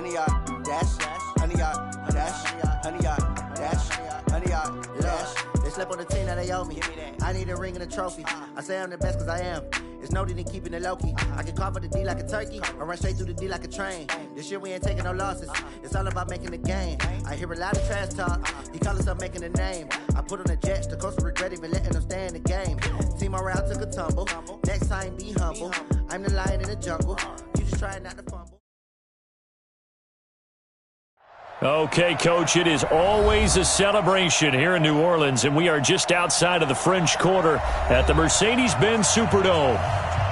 100-yard dash, 100-yard dash, 100-yard dash, 100-yard dash. They slept on the team, now they owe me. I need a ring and a trophy. I say I'm the best cause I am. It's no need in keeping it low-key. I can carve up the D like a turkey or run straight through the D like a train. This year we ain't taking no losses. It's all about making the game. I hear a lot of trash talk. He call himself making a name. I put on the Jets. The coach will regret even letting them stay in the game. Team morale took a tumble. Next time be humble. I'm the lion in the jungle. You just try not to fumble. Okay, Coach, it is always a celebration here in New Orleans, and we are just outside of the French Quarter at the Mercedes-Benz Superdome.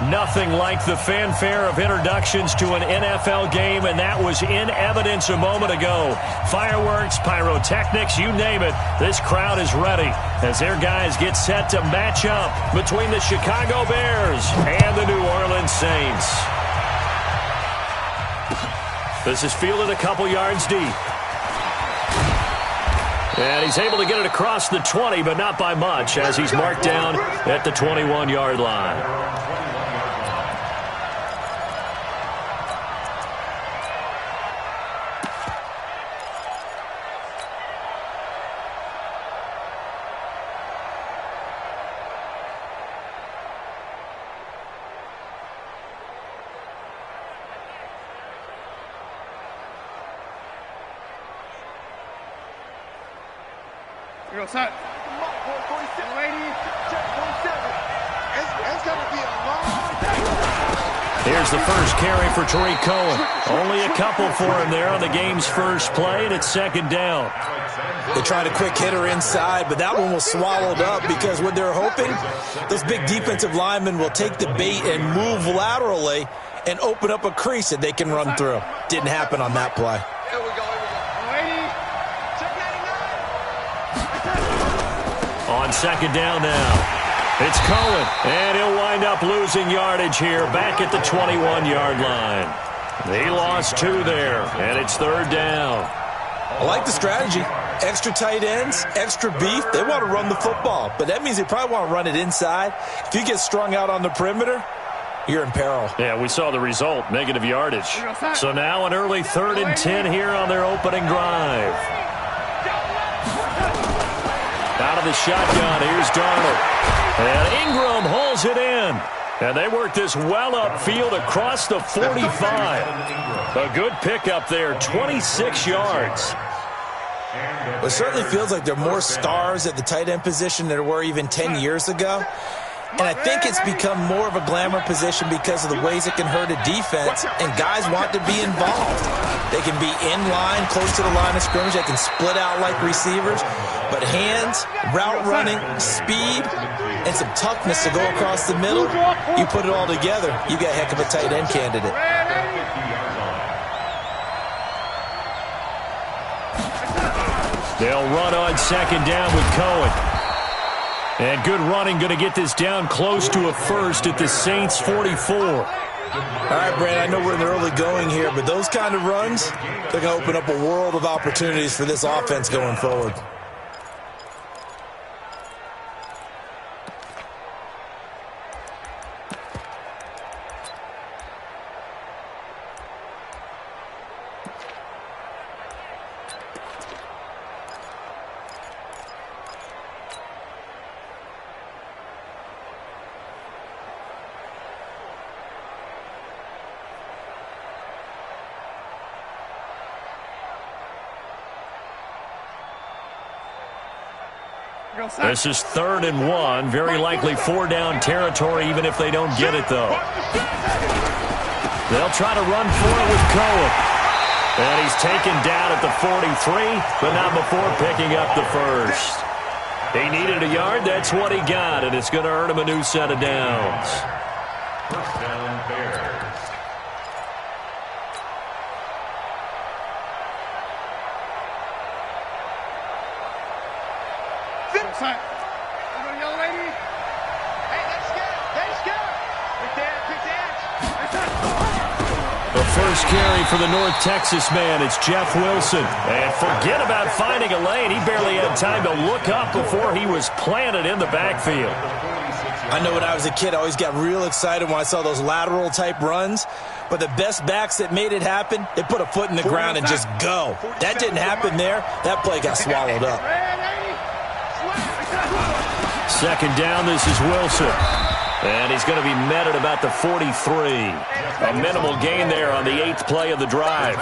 Nothing like the fanfare of introductions to an NFL game, and that was in evidence a moment ago. Fireworks, pyrotechnics, you name it, this crowd is ready as their guys get set to match up between the Chicago Bears and the New Orleans Saints. This is fielded a couple yards deep. And he's able to get it across the 20, but not by much, as he's marked down at the 21-yard line. Here goes Hut. Here's the first carry for Tariq Cohen. Only a couple for him there on the game's first play, and it's second down. They tried a quick hitter inside, but that one was swallowed up because what they're hoping, those big defensive linemen will take the bait and move laterally and open up a crease that they can run through. Didn't happen on that play. Here we go. On second down now. It's Cohen, and he'll wind up losing yardage here back at the 21-yard line. He lost 2 there, and it's third down. I like the strategy. Extra tight ends, extra beef. They want to run the football, but that means they probably want to run it inside. If you get strung out on the perimeter, you're in peril. Yeah, we saw the result, negative yardage. So now an early 3rd and 10 here on their opening drive. Out of the shotgun, here's Darnold. And Ingram hauls it in. And they work this well upfield across the 45. A good pickup there, 26 yards. It certainly feels like there are more stars at the tight end position than there were even 10 years ago. And I think it's become more of a glamour position because of the ways it can hurt a defense, and guys want to be involved. They can be in line, close to the line of scrimmage. They can split out like receivers. But hands, route running, speed, and some toughness to go across the middle, you put it all together, you got a heck of a tight end candidate. They'll run on second down with Cohen. And good running, going to get this down close to a first at the Saints' 44. All right, Brad, I know we're in the early going here, but those kind of runs, they're going to open up a world of opportunities for this offense going forward. This is 3rd and 1. Very likely 4-down territory, even if they don't get it, though. They'll try to run for it with Cohen. And he's taken down at the 43, but not before picking up the first. He needed a yard. That's what he got, and it's going to earn him a new set of downs. First down, Bears. The first carry for the North Texas man, it's Jeff Wilson. And forget about finding a lane. He barely had time to look up before he was planted in the backfield. I know when I was a kid, I always got real excited when I saw those lateral type runs. But the best backs that made it happen, they put a foot in the ground and just go. That didn't happen there. That play got swallowed up. Second down, this is Wilson. And he's going to be met at about the 43. A minimal gain there on the 8th play of the drive.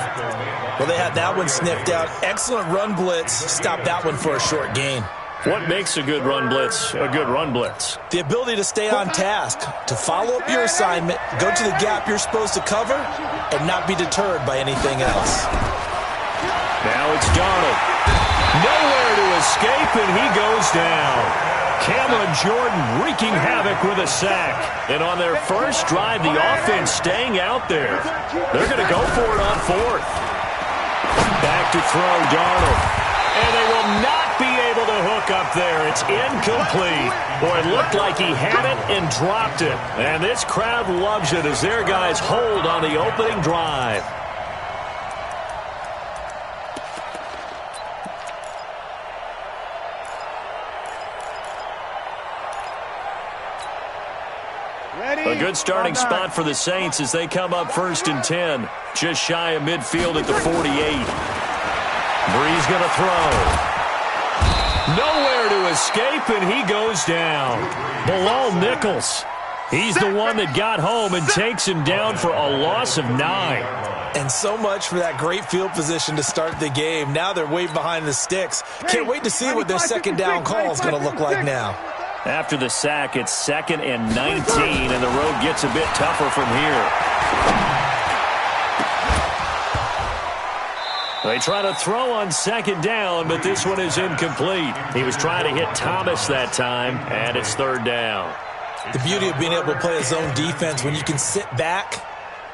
Well, they had that one sniffed out. Excellent run blitz. Stopped that one for a short gain. What makes a good run blitz a good run blitz? The ability to stay on task, to follow up your assignment, go to the gap you're supposed to cover, and not be deterred by anything else. Now it's Darnold. Nowhere to escape, and he goes down. Cameron Jordan wreaking havoc with a sack. And on their first drive, the offense staying out there. They're going to go for it on 4th. Back to throw, Darnold. And they will not be able to hook up there. It's incomplete. Boy, it looked like he had it and dropped it. And this crowd loves it as their guys hold on the opening drive. A good starting spot for the Saints as they come up 1st and 10. Just shy of midfield at the 48. Brees going to throw. Nowhere to escape, and he goes down. Bilal Nichols. He's the one that got home and takes him down for a loss of 9. And so much for that great field position to start the game. Now they're way behind the sticks. Can't wait to see what their second down call is going to look like now. After the sack, it's 2nd and 19, and the road gets a bit tougher from here. They try to throw on 2nd down, but this one is incomplete. He was trying to hit Thomas that time, and it's 3rd down. The beauty of being able to play a zone defense when you can sit back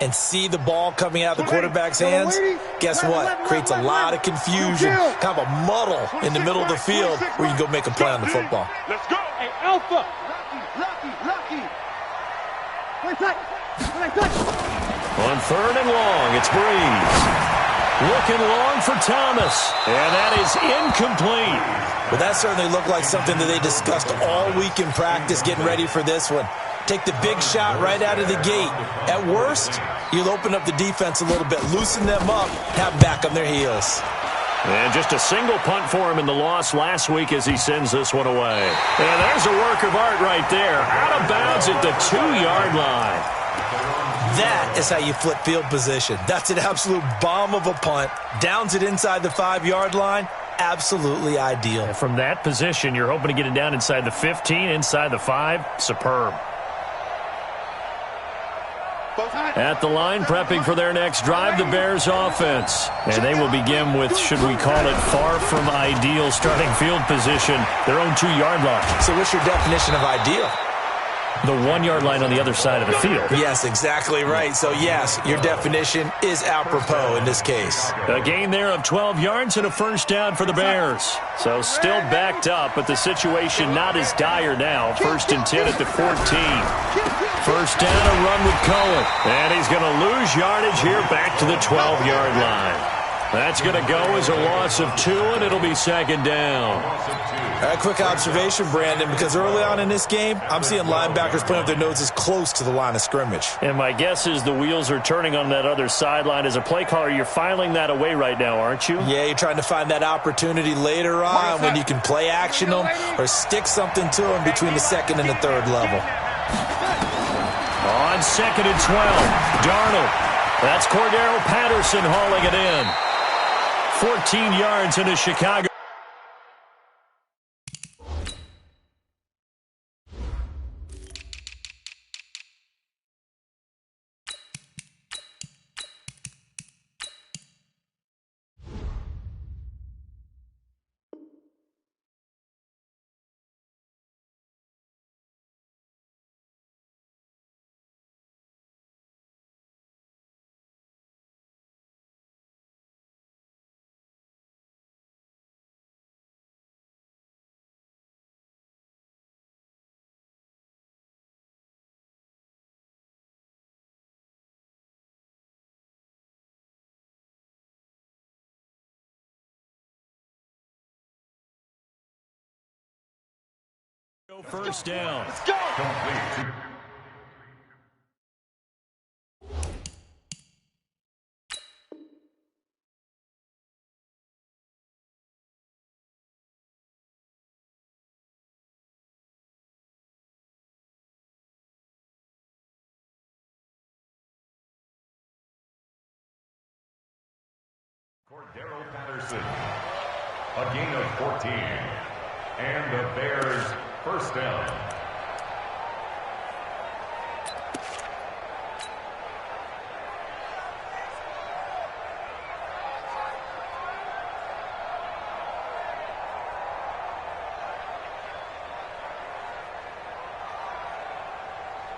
and see the ball coming out of the quarterback's hands, guess what? Creates a lot of confusion, kind of a muddle in the middle of the field where you can go make a play on the football. Let's go. Hey, Alpha. Lucky. On 3rd and long, it's Brees. Looking long for Thomas, and that is incomplete. Well, that certainly looked like something that they discussed all week in practice getting ready for this one. Take the big shot right out of the gate. At worst, you'll open up the defense a little bit, loosen them up, have them back on their heels. And just a single punt for him in the loss last week as he sends this one away. And there's a work of art right there. Out of bounds at the 2-yard line. That is how you flip field position. That's an absolute bomb of a punt. Downs it inside the 5-yard line. Absolutely ideal. And from that position, you're hoping to get it down inside the 15, inside the 5. Superb. At the line, prepping for their next drive, the Bears offense. And they will begin with, should we call it, far from ideal starting field position, their own 2-yard line. So what's your definition of ideal? The 1-yard line on the other side of the field. Yes, exactly right. So, yes, your definition is apropos in this case. A gain there of 12 yards and a first down for the Bears. So still backed up, but the situation not as dire now. 1st and 10 at the 14. First down, a run with Cohen. And he's going to lose yardage here back to the 12-yard line. That's going to go as a loss of 2, and it'll be 2nd down. All right, quick observation, Brandon, because early on in this game, I'm seeing linebackers putting up their noses close to the line of scrimmage. And my guess is the wheels are turning on that other sideline. As a play caller, you're filing that away right now, aren't you? Yeah, you're trying to find that opportunity later on when you can play action them or stick something to them between the 2nd and the 3rd level. On 2nd and 12, Darnold. That's Cordero Patterson hauling it in. 14 yards into Chicago. First down. Let's go. Patterson, a gain of 14. And the Bears first down.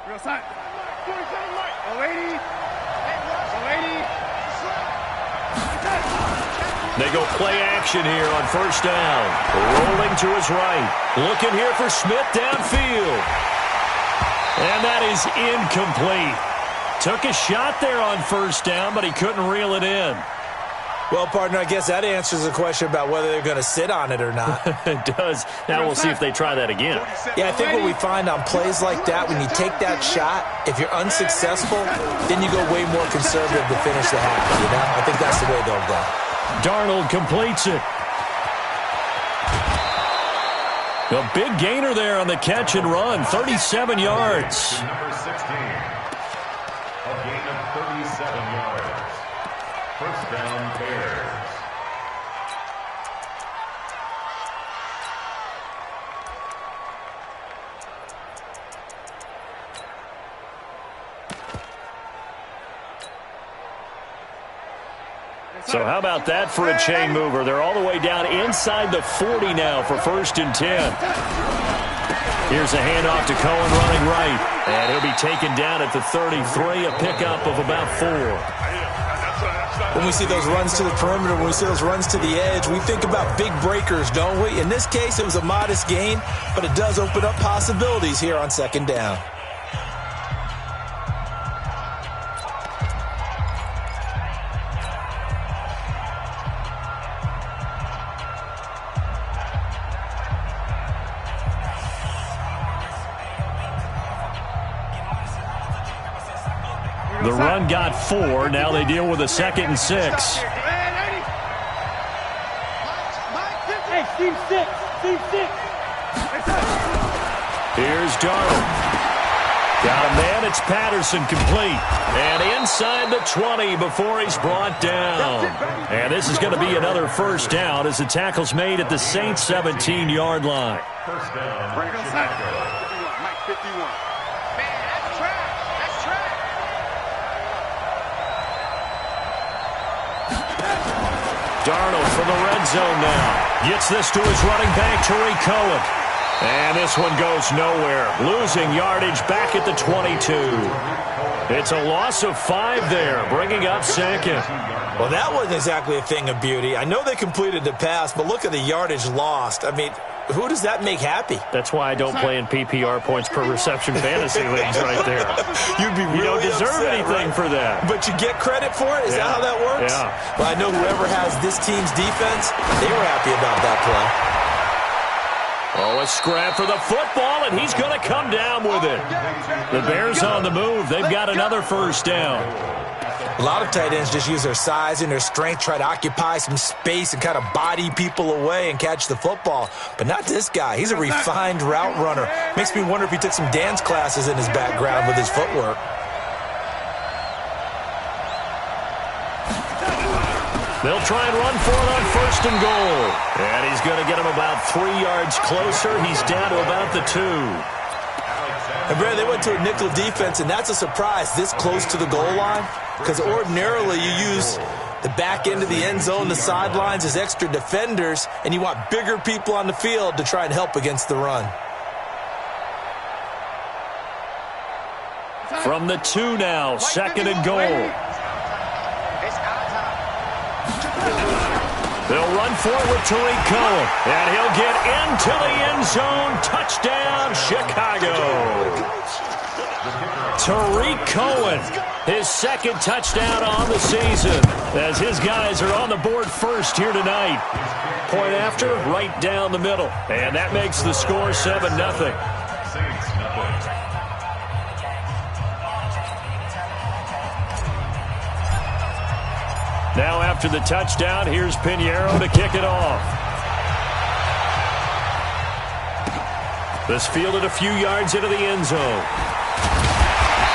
Real side. 47 Mike. Oh, lady. Oh, lady. They go play action here on first down. Rolling to his right. Looking here for Smith downfield. And that is incomplete. Took a shot there on first down, but he couldn't reel it in. Well, partner, I guess that answers the question about whether they're going to sit on it or not. It does. Now we'll see if they try that again. Yeah, I think what we find on plays like that, when you take that shot, if you're unsuccessful, then you go way more conservative to finish the half, you know? I think that's the way they'll go. Darnold completes it. A big gainer there on the catch and run, 37 yards. Number 16, a gain of 37 yards. First down, Bears. So how about that for a chain mover? They're all the way down inside the 40 now for first and 10. Here's a handoff to Cohen running right. And he'll be taken down at the 33, a pickup of about 4. When we see those runs to the perimeter, when we see those runs to the edge, we think about big breakers, don't we? In this case, it was a modest gain, but it does open up possibilities here on second down. The run got 4. Now they deal with a 2nd and 6. Hey, Steve 6. Steve 6. Here's Darnold. Got a man. It's Patterson complete. And inside the 20 before he's brought down. And this is going to be another first down as the tackle's made at the Saints' 17-yard line. First down, Chicago. Mike 51. Darnold from the red zone now. Gets this to his running back, Tariq Cohen. And this one goes nowhere. Losing yardage back at the 22. It's a loss of 5 there, bringing up second. Well, that wasn't exactly a thing of beauty. I know they completed the pass, but look at the yardage lost. I mean, who does that make happy? That's why I don't play in PPR points per reception fantasy leagues right there. You'd be really You don't deserve upset, anything right? for that. But you get credit for it? Is that how that works? Yeah. Well, I know whoever has this team's defense, they were happy about that play. Oh, a scrap for the football, and he's going to come down with it. The Bears on the move. They've got another first down. A lot of tight ends just use their size and their strength, try to occupy some space and kind of body people away and catch the football. But not this guy. He's a refined route runner. Makes me wonder if he took some dance classes in his background with his footwork. They'll try and run for it on first and goal. And he's going to get him about 3 yards closer. He's down to about the 2. And Brad, they went to a nickel defense, and that's a surprise this close to the goal line. Because ordinarily you use the back end of the end zone, the sidelines as extra defenders, and you want bigger people on the field to try and help against the run. From the 2 now, 2nd and goal. They'll run for it with Tariq Cohen, and he'll get into the end zone. Touchdown, Chicago. Tariq Cohen, his 2nd touchdown on the season, as his guys are on the board first here tonight. Point after, right down the middle, and that makes the score 7-0. Now after the touchdown, here's Pinheiro to kick it off. This fielded a few yards into the end zone.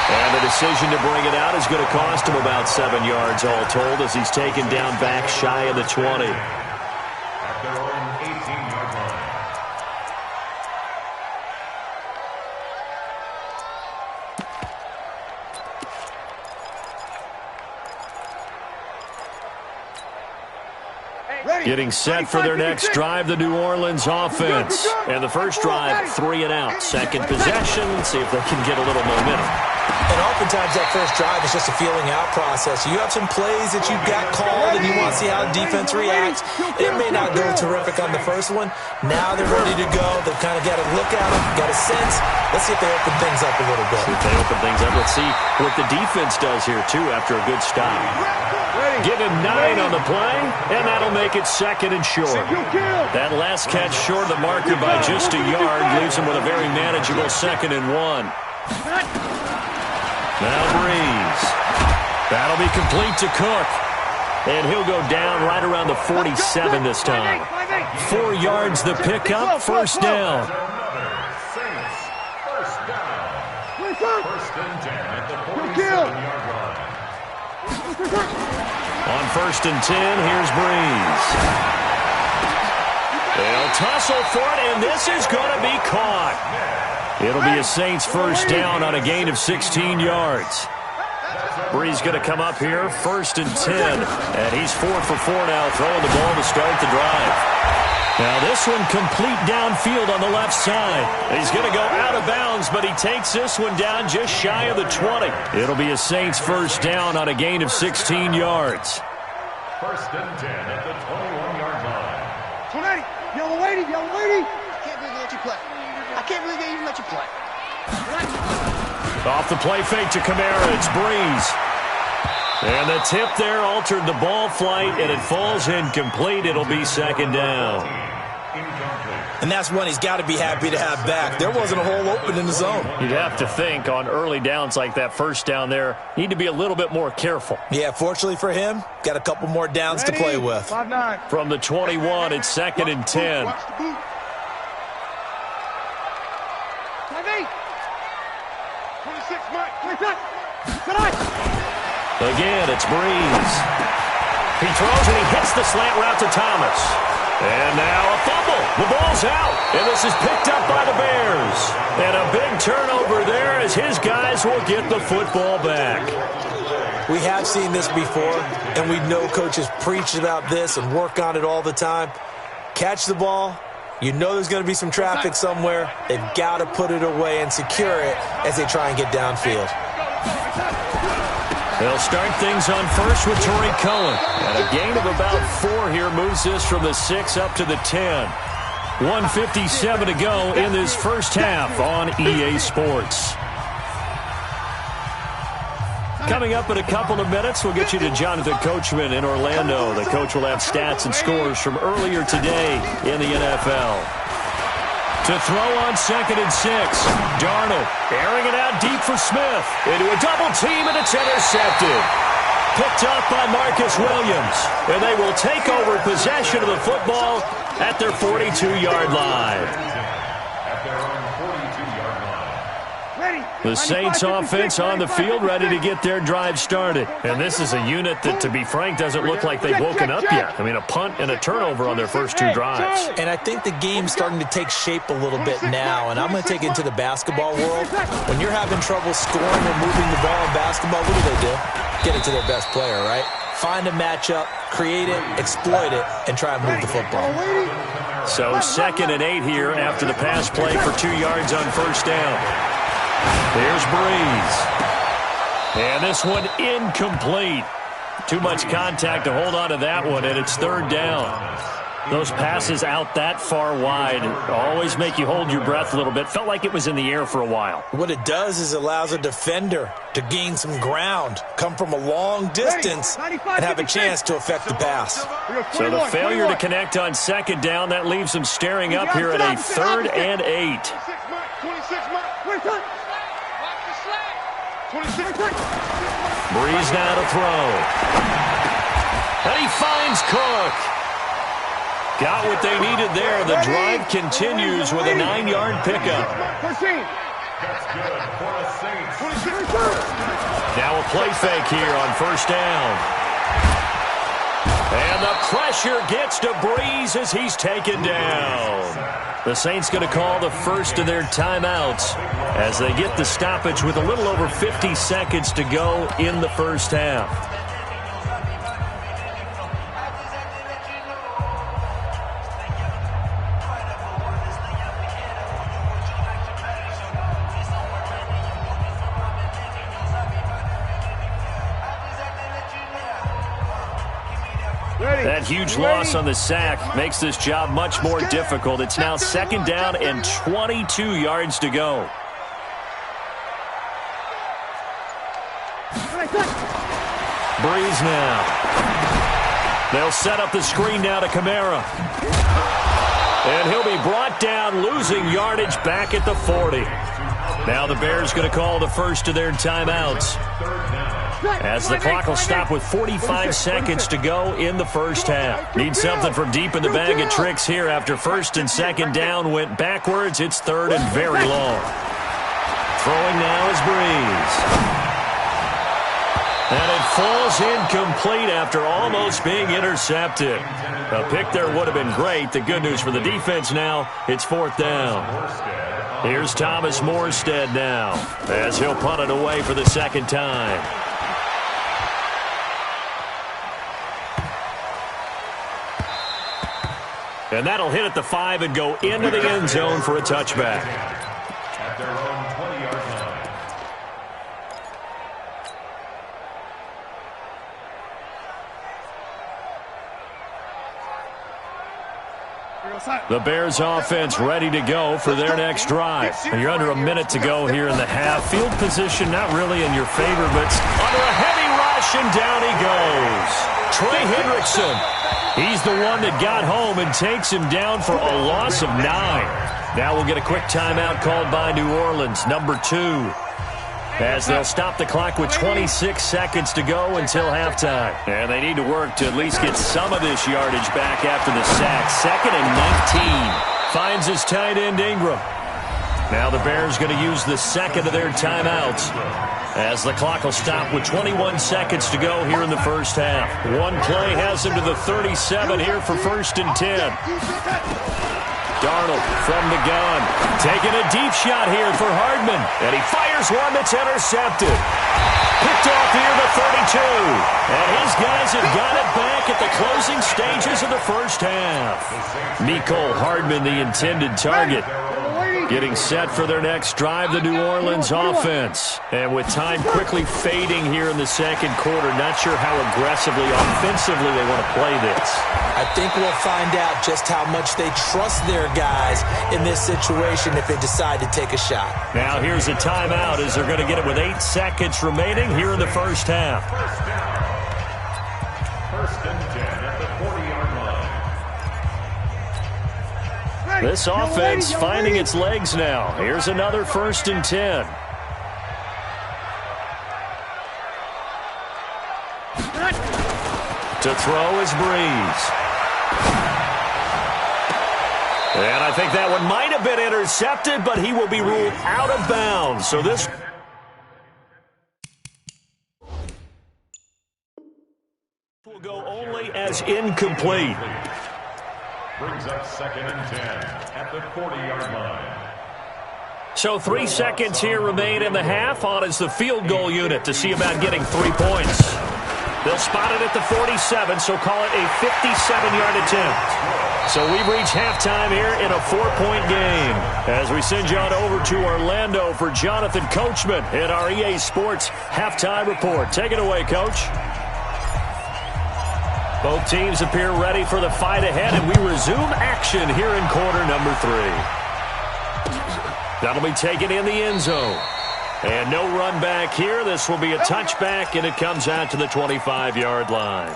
And the decision to bring it out is going to cost him about 7 yards all told as he's taken down back shy of the 20. At their own 18-yard line. Getting set for their next drive, the New Orleans offense. And the first drive, 3 and out. Second possession, see if they can get a little momentum. And oftentimes that first drive is just a feeling out process. You have some plays that you've got called and you want to see how the defense reacts. It may not go terrific on the first one. Now they're ready to go. They've kind of got a look at them, got a sense. Let's see if they open things up a little bit. See if they open things up. Let's see what the defense does here, too, after a good stop. Give him 9 on the play, and that'll make it second and short. That last catch short of the marker by just a yard leaves him with a very manageable 2nd and 1. Now Breeze. That'll be complete to Cook. And he'll go down right around the 47 this time. 4 yards the pickup, first down. First down. First and 10 at the 47-yard line. On first and 10, here's Breeze. They'll tussle for it, and this is going to be caught. It'll be a Saints first down on a gain of 16 yards. Breeze going to come up here, first and 10, and he's 4 for 4 now, throwing the ball to start the drive. Now this one complete downfield on the left side. He's going to go out of bounds, but he takes this one down just shy of the 20. It'll be a Saints first down on a gain of 16 yards. First and 10 at the 21-yard line. 20, yellow lady, yellow lady. I can't believe they let you play. I can't believe they even let you play. Off the play fake to Kamara, it's Breeze. And the tip there altered the ball flight, and it falls incomplete. It'll be second down. And that's one he's got to be happy to have back. There wasn't a hole open in the zone. You'd have to think on early downs like that first down there, need to be a little bit more careful. Yeah, fortunately for him, got a couple more downs to play with. 5-9. From the 21, it's second and 10. Watch the boot. 5-8. 26, Mike. 26. Again, it's Breeze. He throws and he hits the slant route to Thomas. And now a fumble. The ball's out. And this is picked up by the Bears. And a big turnover there as his guys will get the football back. We have seen this before, and we know coaches preach about this and work on it all the time. Catch the ball. You know there's going to be some traffic somewhere. They've got to put it away and secure it as they try and get downfield. They'll start things on first with Torrey Cohen. And a gain of about 4 here moves this from the 6 up to the 10. 1:57 to go in this first half on EA Sports. Coming up in a couple of minutes, we'll get you to Jonathan Coachman in Orlando. The coach will have stats and scores from earlier today in the NFL. To throw on second and 6. Darnold airing it out deep for Smith. Into a double team, and it's intercepted. Picked up by Marcus Williams. And they will take over possession of the football at their 42-yard line. At their own 42-yard line. The Saints offense on the field, ready to get their drive started. And this is a unit that, to be frank, doesn't look like they've woken up yet. I mean, a punt and a turnover on their first 2 drives. And I think the game's starting to take shape a little bit now, and I'm going to take it into the basketball world. When you're having trouble scoring or moving the ball in basketball, what do? Get it to their best player, right? Find a matchup, create it, exploit it, and try and move the football. So second and 8 here after the pass play for 2 yards on first down. Here's Breeze. And this one incomplete. Too much contact to hold on to that one, and it's third down. Those passes out that far wide always make you hold your breath a little bit. Felt like it was in the air for a while. What it does is allows a defender to gain some ground, come from a long distance, and have a chance to affect the pass. So the failure to connect on second down, that leaves them staring up here at a 3rd and 8. 26. Breeze now to throw. And he finds Cook. Got what they needed there. The drive continues with a 9-yard pickup. 13. That's good for the Saints. Now a play fake here on first down. And the pressure gets to Breeze as he's taken down. The Saints going to call the first of their timeouts as they get the stoppage with a little over 50 seconds to go in the first half. That huge loss on the sack makes this job much more difficult. It's now second down and 22 yards to go. Breeze now. They'll set up the screen now to Kamara. And he'll be brought down, losing yardage back at the 40. Now the Bears going to call the first of their timeouts, as the clock will stop with 45 seconds to go in the first half. Need something from deep in the bag of tricks here after first and second down went backwards. It's third and very long. Throwing now is Breeze. And it falls incomplete after almost being intercepted. A pick there would have been great. The good news for the defense now, it's fourth down. Here's Thomas Morstead now, as he'll punt it away for the second time. And that'll hit at the 5 and go into the end zone for a touchback. At their own 20-yard line. The Bears offense ready to go for their next drive. And you're under a minute to go here in the half. Field position not really in your favor, but under a heavy rush, and down he goes. Trey Hendrickson. He's the one that got home and takes him down for a loss of 9. Now we'll get a quick timeout called by New Orleans, number 2. As they'll stop the clock with 26 seconds to go until halftime. And they need to work to at least get some of this yardage back after the sack. Second and 19. Finds his tight end Ingram. Now the Bears going to use the second of their timeouts, as the clock will stop with 21 seconds to go here in the first half. One play has him to the 37 here for first and 10. Darnold from the gun, taking a deep shot here for Hardman, and he fires one that's intercepted. Picked off here to 32, and his guys have got it back at the closing stages of the first half. Mecole Hardman, the intended target, getting set for their next drive, the New Orleans offense. And with time quickly fading here in the second quarter, not sure how aggressively, offensively they want to play this. I think we'll find out just how much they trust their guys in this situation if they decide to take a shot. Now here's a timeout as they're going to get it with 8 seconds remaining here in the first half. First and 10 at the 40-yard line. This offense finding its legs now. Here's another first and 10. To throw is Breeze. And I think that one might have been intercepted, but he will be ruled out of bounds. So this will go only as incomplete. Brings up second and 10 at the 40-yard line. So 3 seconds here remain in the half. On is the field goal unit to see about getting 3 points. They'll spot it at the 47, so call it a 57-yard attempt. So we've reached halftime here in a 4-point game, as we send you on over to Orlando for Jonathan Coachman at our EA Sports Halftime Report. Take it away, Coach. Both teams appear ready for the fight ahead, and we resume action here in quarter number 3. That'll be taken in the end zone. And no run back here. This will be a touchback, and it comes out to the 25-yard line.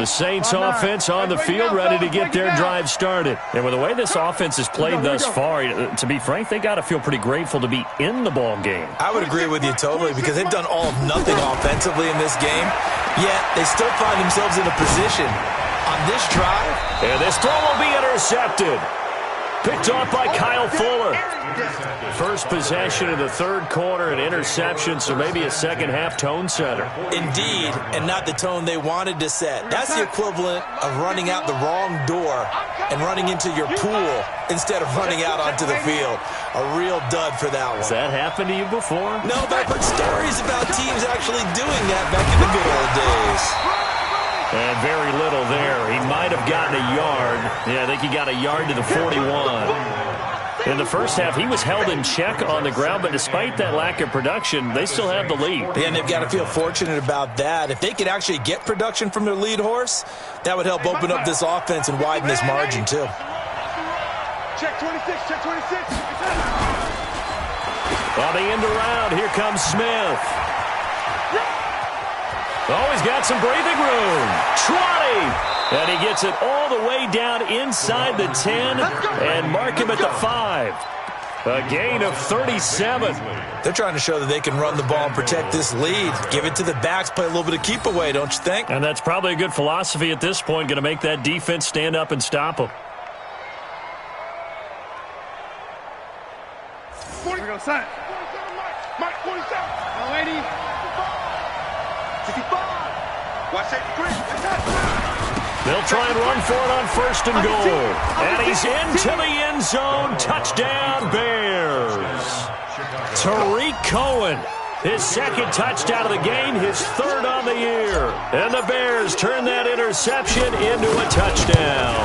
The Saints offense on the field, ready to get their drive started. And with the way this offense has played thus far, to be frank, they got to feel pretty grateful to be in the ball game. I would agree with you totally, because they've done all of nothing offensively in this game, yet they still find themselves in a position on this drive. And this throw will be intercepted. Picked off by Kyle Fuller. First possession of the third quarter, an interception, so maybe a second-half tone setter. Indeed, and not the tone they wanted to set. That's the equivalent of running out the wrong door and running into your pool instead of running out onto the field. A real dud for that one. Has that happened to you before? No, but I've heard stories about teams actually doing that back in the good old days. And very little there. He might have gotten a yard. Yeah, I think he got a yard to the 41. In the first half, he was held in check on the ground, but despite that lack of production, they still have the lead. And they've got to feel fortunate about that. If they could actually get production from their lead horse, that would help open up this offense and widen this margin, too. Check 26, check 26. On the end around, here comes Smith. Oh, he's got some breathing room. 20. And he gets it all the way down inside the 10 and mark him at the 5. A gain of 37. They're trying to show that they can run the ball and protect this lead. Give it to the backs, play a little bit of keep away, don't you think? And that's probably a good philosophy at this point, going to make that defense stand up and stop them. 40. Here we go, son. 47, Mike. 47. No, 80. 65. Watch that, Chris. They'll try and run for it on first and goal. And he's into the end zone. Touchdown, Bears. Tariq Cohen, his second touchdown of the game, his third on the year. And the Bears turn that interception into a touchdown.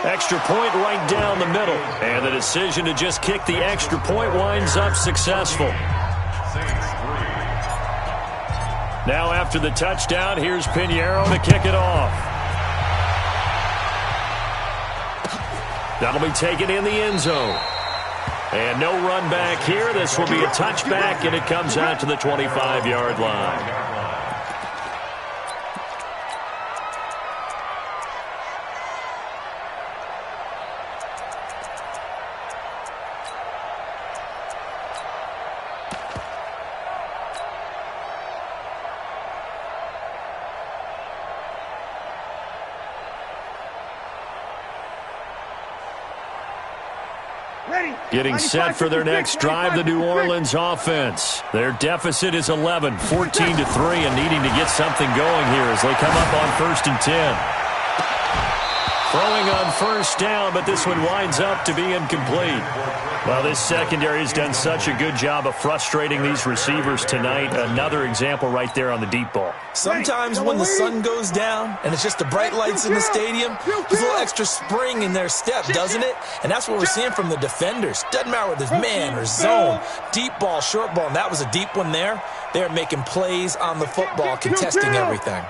Extra point right down the middle. And the decision to just kick the extra point winds up successful. Now after the touchdown, here's Pinheiro to kick it off. That'll be taken in the end zone. And no run back here. This will be a touchback, and it comes out to the 25-yard line. Getting set for their next drive, the New Orleans offense. Their deficit is 11, 14-3, and needing to get something going here as they come up on 1st and 10. Throwing on first down, but this one winds up to be incomplete. Well, this secondary has done such a good job of frustrating these receivers tonight. Another example right there on the deep ball. Sometimes when the sun goes down and it's just the bright lights in the stadium, there's a little extra spring in their step, doesn't it? And that's what we're seeing from the defenders. Doesn't matter whether it's man or zone, deep ball, short ball, and that was a deep one there. They're making plays on the football, contesting everything.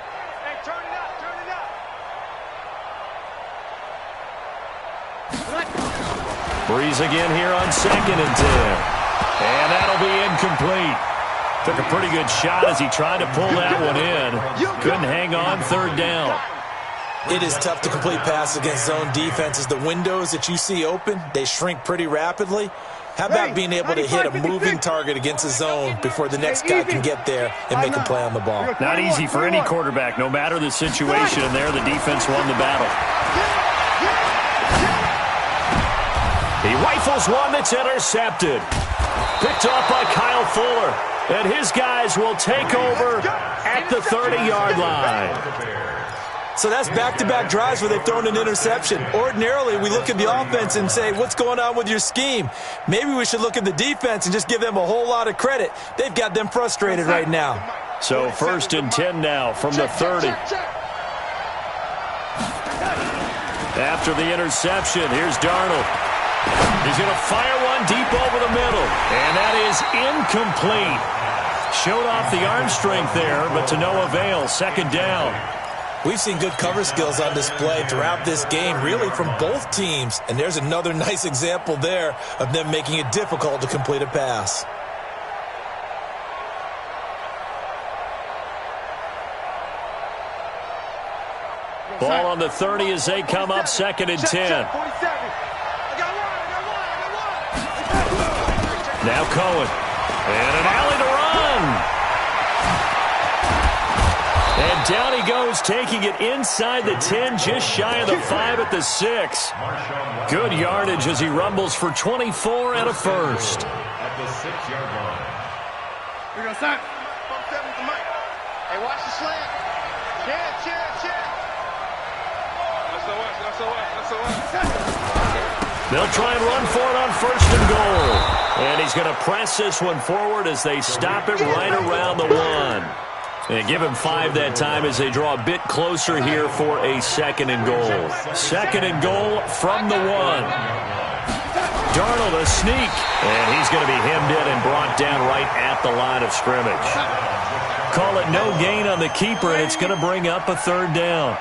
Breeze again here on 2nd and 10. And that'll be incomplete. Took a pretty good shot as he tried to pull that one in. Couldn't hang on 3rd down. It is tough to complete passes against zone defenses. The windows that you see open, they shrink pretty rapidly. How about being able to hit a moving target against a zone before the next guy can get there and make a play on the ball? Not easy for any quarterback, no matter the situation. And there, the defense won the battle. He rifles one that's intercepted. Picked off by Kyle Fuller. And his guys will take over at the 30-yard line. So that's back-to-back drives where they've thrown an interception. Ordinarily, we look at the offense and say, what's going on with your scheme? Maybe we should look at the defense and just give them a whole lot of credit. They've got them frustrated right now. So 1st and 10 now from the 30. After the interception, here's Darnold. He's going to fire one deep over the middle. And that is incomplete. Showed off the arm strength there, but to no avail. 2nd down. We've seen good cover skills on display throughout this game, really from both teams. And there's another nice example there of them making it difficult to complete a pass. Ball on the 30 as they come up 2nd and 10. Now Cohen. And an alley to run. And down he goes, taking it inside the 10, just shy of the 5 at the 6. Good yardage as he rumbles for 24 and a first. At the 6-yard line. Here we go, son. Hey, watch the slant. Check. They'll try and run for it on 1st and goal. And he's going to press this one forward as they stop it right around the 1. And give him 5 that time as they draw a bit closer here for a 2nd and goal. 2nd and goal from the 1. Darnold a sneak. And he's going to be hemmed in and brought down right at the line of scrimmage. Call it no gain on the keeper, and it's going to bring up a 3rd down.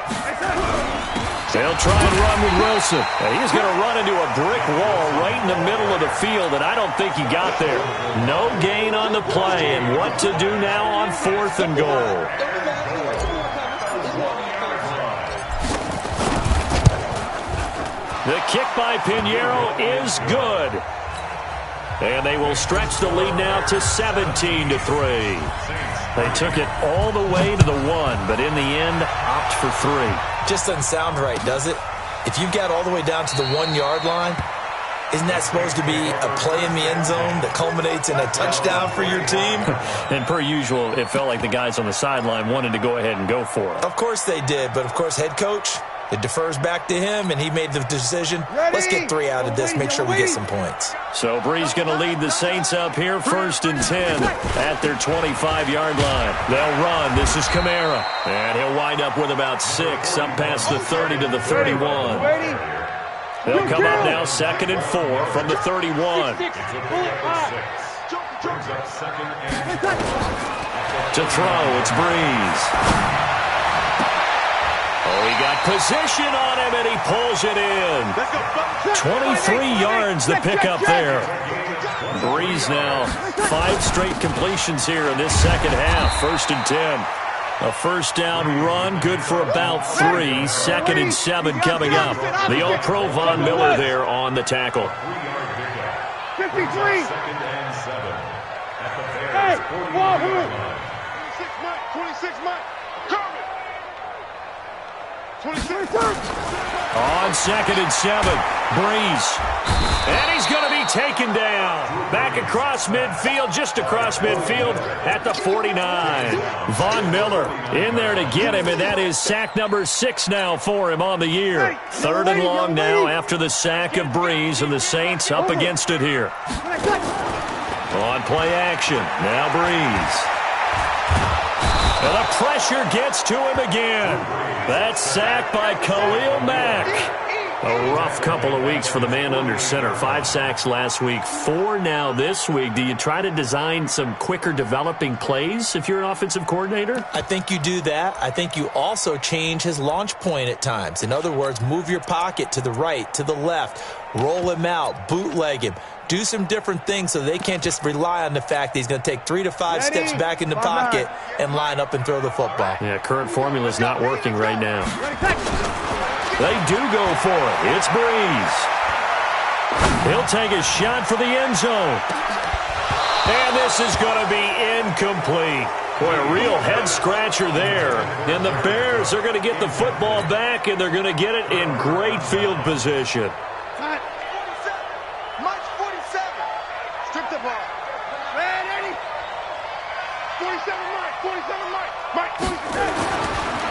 They'll try and run with Wilson. And he's going to run into a brick wall right in the middle of the field, and I don't think he got there. No gain on the play, and what to do now on 4th and goal. The kick by Pinheiro is good. And they will stretch the lead now to 17-3. They took it all the way to the 1, but in the end, opt for 3. Just doesn't sound right, does it? If you got all the way down to the 1-yard line, isn't that supposed to be a play in the end zone that culminates in a touchdown for your team? And per usual, it felt like the guys on the sideline wanted to go ahead and go for it. Of course they did, but of course head coach, it defers back to him, and he made the decision, let's get 3 out of this, make sure we get some points. So Brees going to lead the Saints up here, 1st and 10 at their 25-yard line. They'll run. This is Kamara. And he'll wind up with about 6 up past the 30 to the 31. They'll come up now 2nd and 4 from the 31. To throw, it's Brees. Oh, he got position on him, and he pulls it in. 23 yards the pickup there. Brees now 5 straight completions here in this 2nd half. 1st and 10. A 1st down run, good for about 3. 2nd and 7 coming up. The All-Pro Von Miller there on the tackle. 53. 2nd and 7. At the Hey, 40. 26 Mike. On 2nd and 7, Brees. And he's going to be taken down. Back across midfield, just across midfield at the 49. Von Miller in there to get him, and that is sack number 6 now for him on the year. 3rd and long now after the sack of Brees, and the Saints up against it here. On play action, now Brees. And the pressure gets to him again. That sack by Khalil Mack. A rough couple of weeks for the man under center. 5 sacks last week, 4 now this week. Do you try to design some quicker developing plays if you're an offensive coordinator? I think you do that. I think you also change his launch point at times. In other words, move your pocket to the right, to the left, roll him out, bootleg him. Do some different things so they can't just rely on the fact that he's going to take 3 to 5 steps back in the pocket and line up and throw the football. Yeah, current formula is not working right now. They do go for it. It's Brees. He'll take a shot for the end zone. And this is going to be incomplete. Boy, a real head-scratcher there. And the Bears are going to get the football back, and they're going to get it in great field position.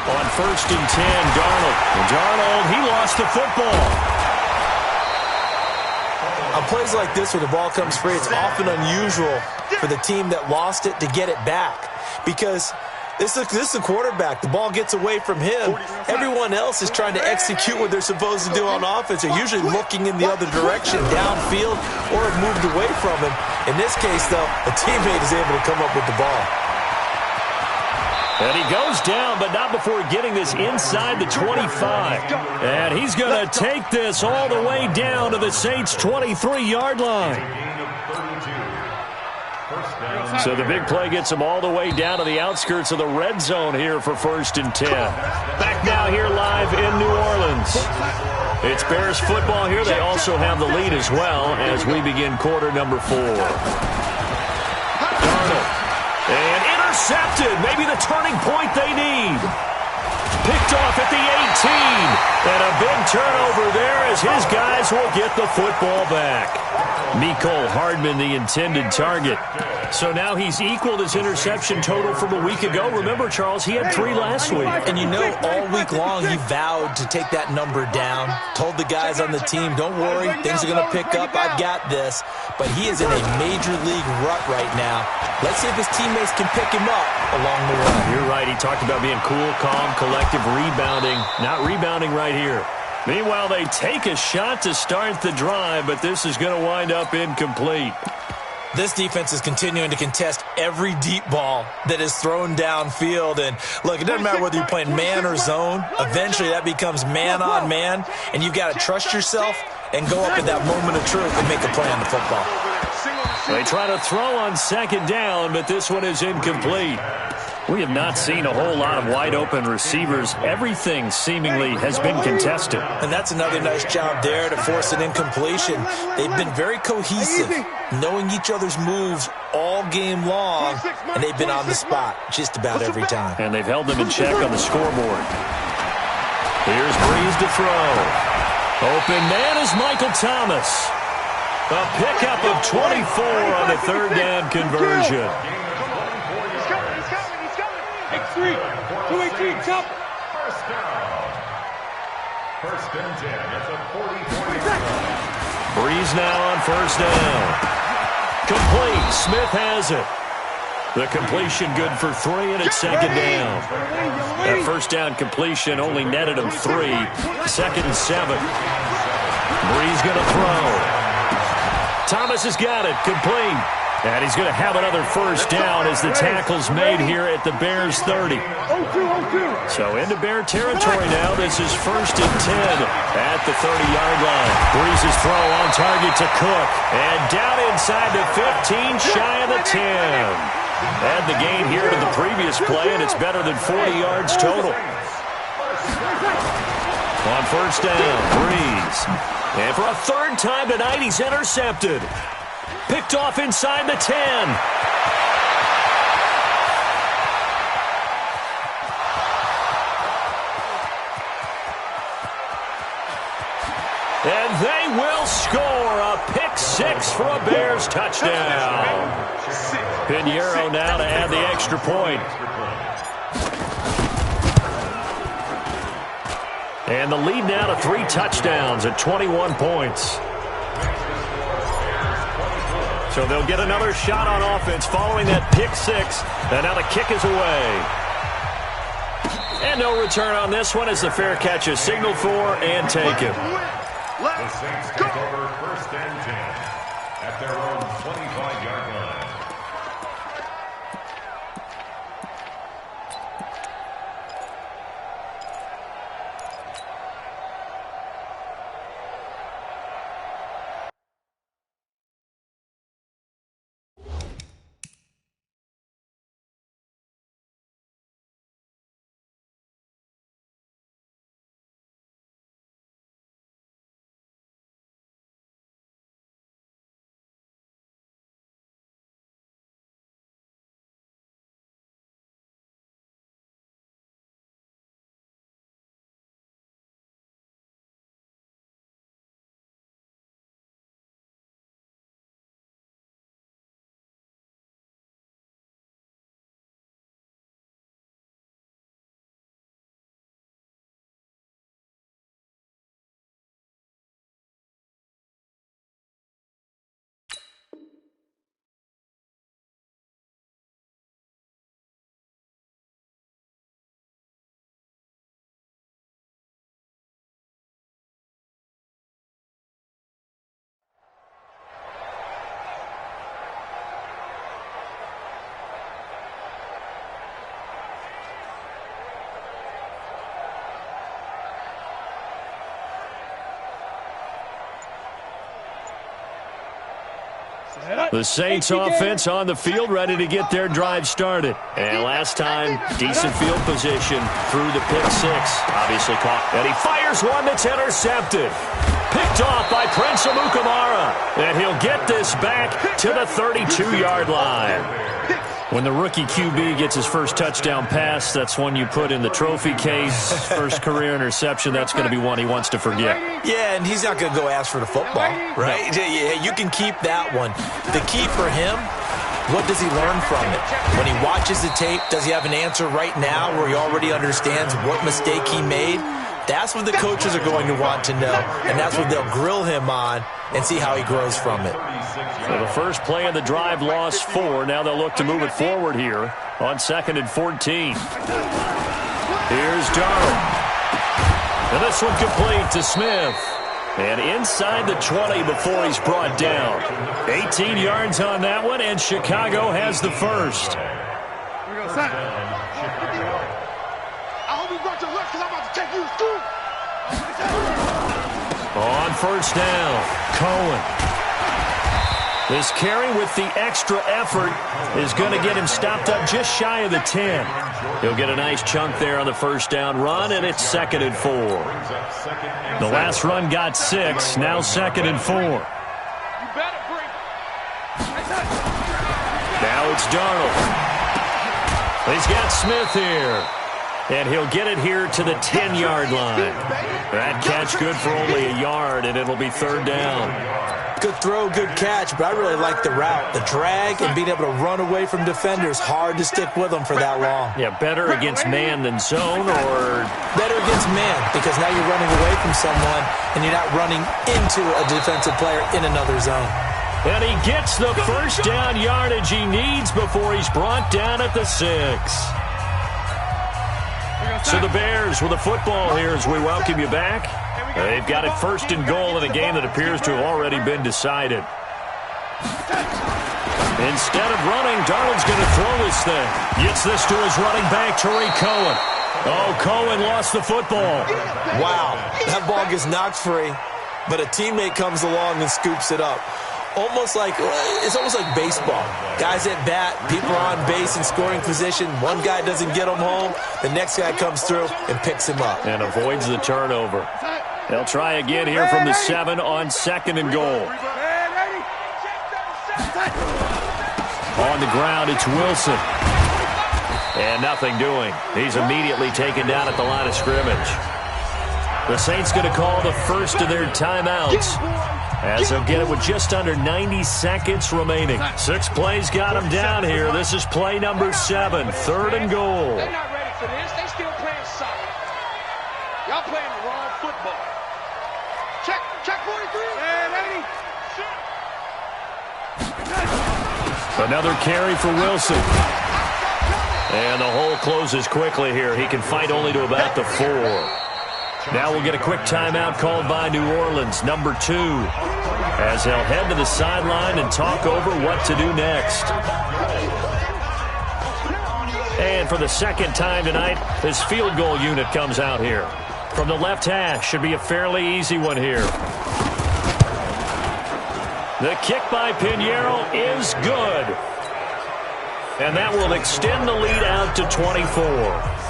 On 1st and 10, Darnold. And Darnold, he lost the football. On plays like this where the ball comes free, it's often unusual for the team that lost it to get it back. Because this is a quarterback. The ball gets away from him. Everyone else is trying to execute what they're supposed to do on offense. They're usually looking in the other direction, downfield, or have moved away from him. In this case, though, a teammate is able to come up with the ball. And he goes down, but not before getting this inside the 25. And he's going to take this all the way down to the Saints' 23-yard line. So the big play gets them all the way down to the outskirts of the red zone here for 1st and 10. Back now here live in New Orleans. It's Bears football here. They also have the lead as well as we begin quarter number 4. Darnold. And intercepted. Maybe the turning point they need. Picked off at the 18. And a big turnover there as his guys will get the football back. Mecole Hardman, the intended target. So now he's equaled his interception total from a week ago. Remember, Charles, he had 3 last week. And you know, all week long he vowed to take that number down. Told the guys on the team, don't worry, things are going to pick up. I've got this. But he is in a major league rut right now. Let's see if his teammates can pick him up along the way. You're right. He talked about being cool, calm, collective, rebounding. Not rebounding right here. Meanwhile, they take a shot to start the drive, but this is going to wind up incomplete. This defense is continuing to contest every deep ball that is thrown downfield. And, look, it doesn't matter whether you're playing man or zone. Eventually, that becomes man-on-man, and you've got to trust yourself and go up at that moment of truth and make a play on the football. They try to throw on 2nd down, but this one is incomplete. We have not seen a whole lot of wide-open receivers. Everything seemingly has been contested. And that's another nice job there to force an incompletion. They've been very cohesive, knowing each other's moves all game long, and they've been on the spot just about every time. And they've held them in check on the scoreboard. Here's Breeze to throw. Open man is Michael Thomas. A pickup of 24 on the 3rd down conversion. X3, 2-8-3, chop. First down. 1st and 10. That's a 40-40. Breeze now on 1st down. Complete. Smith has it. The completion good for 3, and it's 2nd down. That 1st down completion only netted him 3. 2nd and 7. Breeze going to throw. Thomas has got it. Complete. And he's going to have another 1st down as the tackle's made here at the Bears 30. So into Bear territory now. This is 1st and 10 at the 30-yard line. Breeze's throw on target to Cook. And down inside the 15, shy of the 10. Add the gain here to the previous play, and it's better than 40 yards total. On 1st down, Breeze. And for a 3rd time tonight, he's intercepted. Picked off inside the 10. And they will score a pick 6 for a Bears touchdown. Pinheiro now to add the extra point. And the lead now to 3 touchdowns at 21 points. So they'll get another shot on offense following that pick 6. And now the kick is away. And no return on this one as the fair catch is signaled for and taken. The Saints take over 1st and 10 at their own 25-yard line. The Saints offense on the field, ready to get their drive started. And last time, decent field position through the pick six. Obviously caught. And he fires one that's intercepted. Picked off by Prince Amukamara. And he'll get this back to the 32-yard line. When the rookie QB gets his first touchdown pass, that's one you put in the trophy case. First career interception, that's going to be one he wants to forget. Yeah, and he's not going to go ask for the football, right? Yeah, you can keep that one. The key for him, what does he learn from it? When he watches the tape, does he have an answer right now where he already understands what mistake he made? That's what the coaches are going to want to know, and that's what they'll grill him on and see how he grows from it. So the first play of the drive lost 4. Now they'll look to move it forward here on 2nd and 14. Here's Darnold. And this one complete to Smith. And inside the 20 before he's brought down. 18 yards on that one, and Chicago has the first. Here we go, son. I hope you brought your lunch because I'm about to take you to school. On first down, Cohen. This carry with the extra effort is going to get him stopped up just shy of the 10. He'll get a nice chunk there on the first down run, and it's 2nd and 4. The last run got 6, now 2nd and 4. Now it's Darnold. He's got Smith here. And he'll get it here to the 10-yard line. That catch good for only a yard, and it'll be 3rd down. Good throw, good catch, but I really like the route. The drag and being able to run away from defenders, hard to stick with them for that long. Yeah, better against man than zone, or? Better against man, because now you're running away from someone, and you're not running into a defensive player in another zone. And he gets the first down yardage he needs before he's brought down at the 6. So the Bears with the football here as we welcome you back. They've got it 1st and goal in a game that appears to have already been decided. Instead of running, Darnold's going to throw this thing. Gets this to his running back, Tariq Cohen. Oh, Cohen lost the football. Wow, that ball gets knocked free, but a teammate comes along and scoops it up. It's almost like baseball. Guys at bat, people are on base in scoring position. One guy doesn't get him home. The next guy comes through and picks him up. And avoids the turnover. They'll try again here from the 7 on 2nd and goal. On the ground, it's Wilson. And nothing doing. He's immediately taken down at the line of scrimmage. The Saints going to call the first of their timeouts, as they'll get it with just under 90 seconds remaining. 6 plays got him down here. This is play number 7, 3rd and goal. They're not ready for this. They still playing soccer. Y'all playing the wrong football. Check 43. Hey, lady. Another carry for Wilson. And the hole closes quickly here. He can fight only to about the 4. Now we'll get a quick timeout called by New Orleans, number 2, as they'll head to the sideline and talk over what to do next. And for the 2nd time tonight, this field goal unit comes out here. From the left hash, should be a fairly easy one here. The kick by Pinheiro is good. And that will extend the lead out to 24.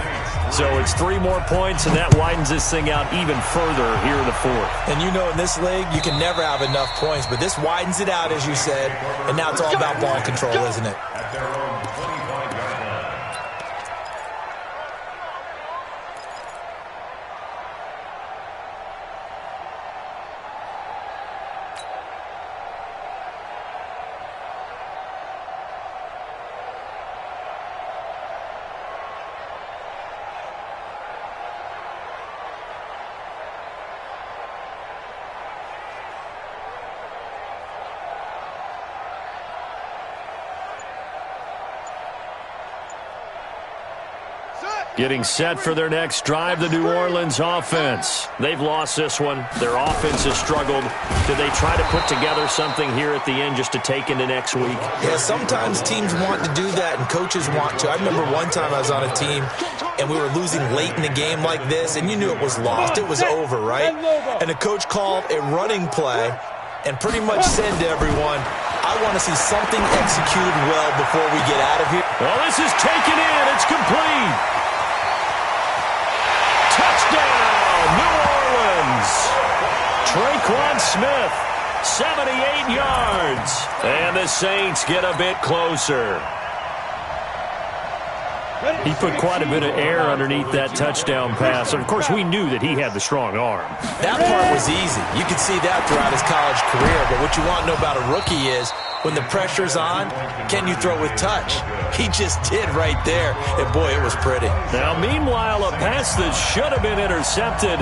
So it's 3 more points, and that widens this thing out even further here in the 4th. And you know, in this league, you can never have enough points, but this widens it out, as you said, and now it's all about ball control, isn't it? Getting set for their next drive, the New Orleans offense. They've lost this one. Their offense has struggled. Do they try to put together something here at the end just to take into next week? Yeah, sometimes teams want to do that and coaches want to. I remember one time I was on a team and we were losing late in a game like this, and you knew it was lost. It was over, right? And the coach called a running play and pretty much said to everyone, I want to see something executed well before we get out of here. Well, this is taken in. It's complete. Touchdown, New Orleans. Traquan Smith, 78 yards. And the Saints get a bit closer. He put quite a bit of air underneath that touchdown pass. Of course, we knew that he had the strong arm. That part was easy. You could see that throughout his college career. But what you want to know about a rookie is when the pressure's on, can you throw with touch? He just did right there. And, boy, it was pretty. Now, meanwhile, a pass that should have been intercepted,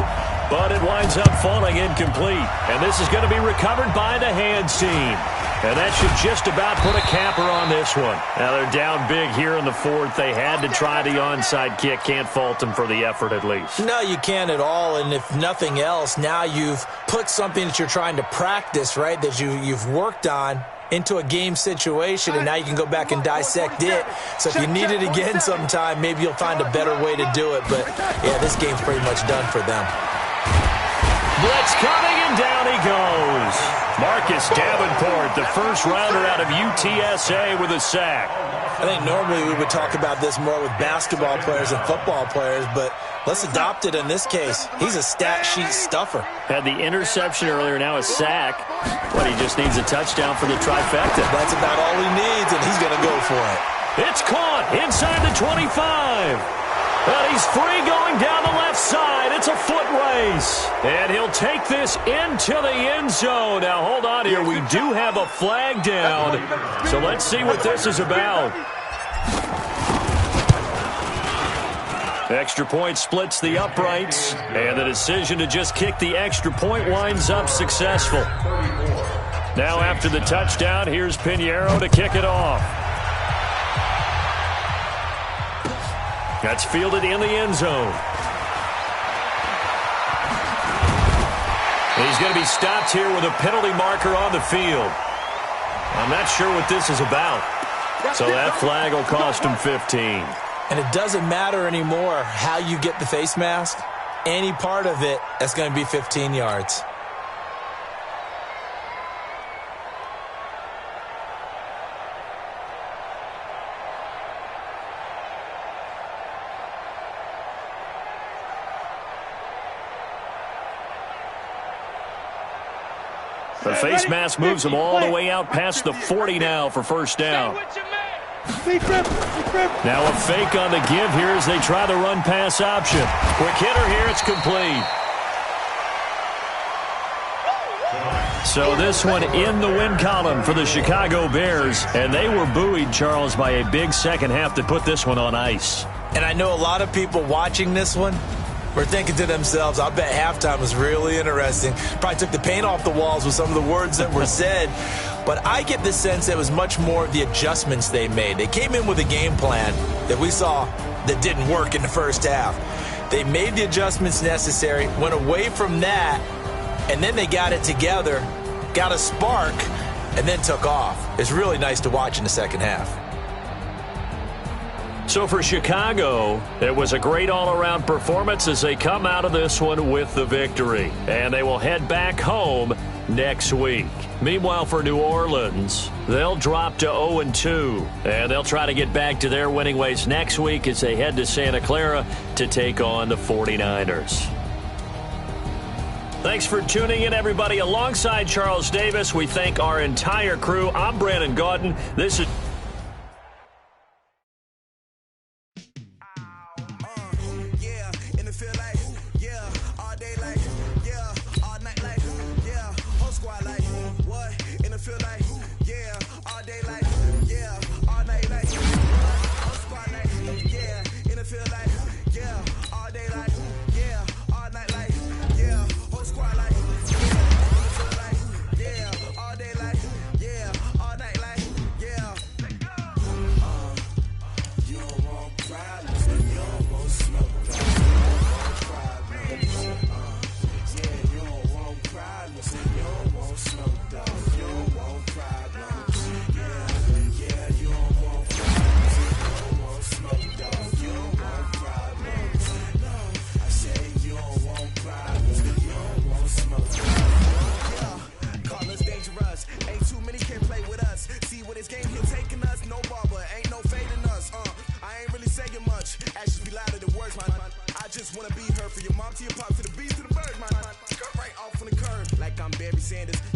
but it winds up falling incomplete. And this is going to be recovered by the hands team. And that should just about put a capper on this one. Now they're down big here in the fourth. They had to try the onside kick. Can't fault them for the effort at least. No, you can't at all. And if nothing else, now you've put something that you're trying to practice, right, that you've worked on into a game situation, and now you can go back and dissect it. So if you need it again sometime, maybe you'll find a better way to do it. But, yeah, this game's pretty much done for them. Blitz coming, and down he goes. Marcus Davenport, the first rounder out of UTSA with a sack. I think normally we would talk about this more with basketball players and football players, but let's adopt it in this case. He's a stat sheet stuffer. Had the interception earlier, now a sack. But he just needs a touchdown for the trifecta. That's about all he needs, and he's going to go for it. It's caught inside the 25. And he's free going down the left side. It's a foot race. And he'll take this into the end zone. Now, hold on here. We do have a flag down. So let's see what this is about. Extra point splits the uprights. And the decision to just kick the extra point winds up successful. Now, after the touchdown, here's Pinheiro to kick it off. That's fielded in the end zone. And he's going to be stopped here with a penalty marker on the field. I'm not sure what this is about. So that flag will cost him 15. And it doesn't matter anymore how you get the face mask. Any part of it, that's going to be 15 yards. The face mask moves him all the way out past the 40 now for first down. Now a fake on the give here as they try the run-pass option. Quick hitter here, it's complete. So this one in the win column for the Chicago Bears. And they were buoyed, Charles, by a big second half that put this one on ice. And I know a lot of people watching this one were thinking to themselves, I bet halftime was really interesting. Probably took the paint off the walls with some of the words that were said. But I get the sense that it was much more of the adjustments they made. They came in with a game plan that we saw that didn't work in the first half. They made the adjustments necessary, went away from that, and then they got it together, got a spark, and then took off. It's really nice to watch in the second half. So for Chicago, it was a great all-around performance as they come out of this one with the victory. And they will head back home next week. Meanwhile, for New Orleans, they'll drop to 0-2. And they'll try to get back to their winning ways next week as they head to Santa Clara to take on the 49ers. Thanks for tuning in, everybody. Alongside Charles Davis, we thank our entire crew. I'm Brandon Gaudin. This is...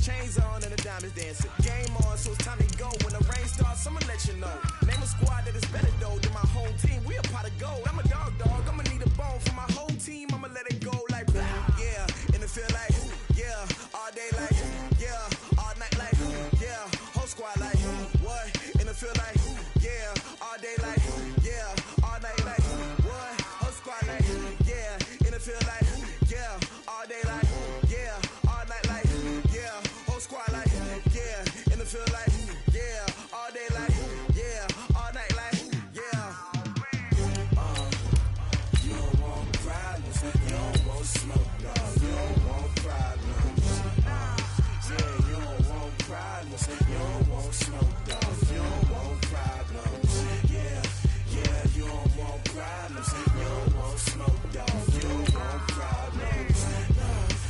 chains on and the diamonds dancing. Game on, so it's time to go. When the rain starts, I'ma let you know. Name a squad that is better though than my home team. We a pot of gold. I'm a dog. I'ma need a bone for my whole team. I'ma let it go like blah. Yeah, and it feel like yeah, all day like yeah, all night like yeah, whole squad like what? And it feel like yeah, all day like yeah, all night like what? Whole squad like yeah, and it feel like yeah, all day like yeah, all night like yeah, whole squad like yeah, and it feel like yeah, all day like yeah, all night like yeah. You don't want problems, you don't want smoke, dog. You don't want problems. Yeah, you don't want problems, you don't want smoke, dog. You don't want problems. Yeah, you don't want problems, you don't want smoke, dog. You don't want problems.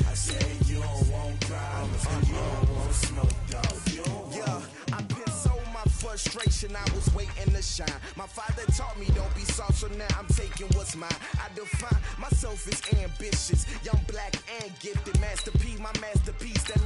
I say you don't want problems, you don't want smoke, dog. You don't want. I pissed so my frustration, I was waiting to shine. My father taught me don't be soft, so now I'm taking what's mine. I define myself as ambitious, young, black, and gifted. Masterpiece, my masterpiece, that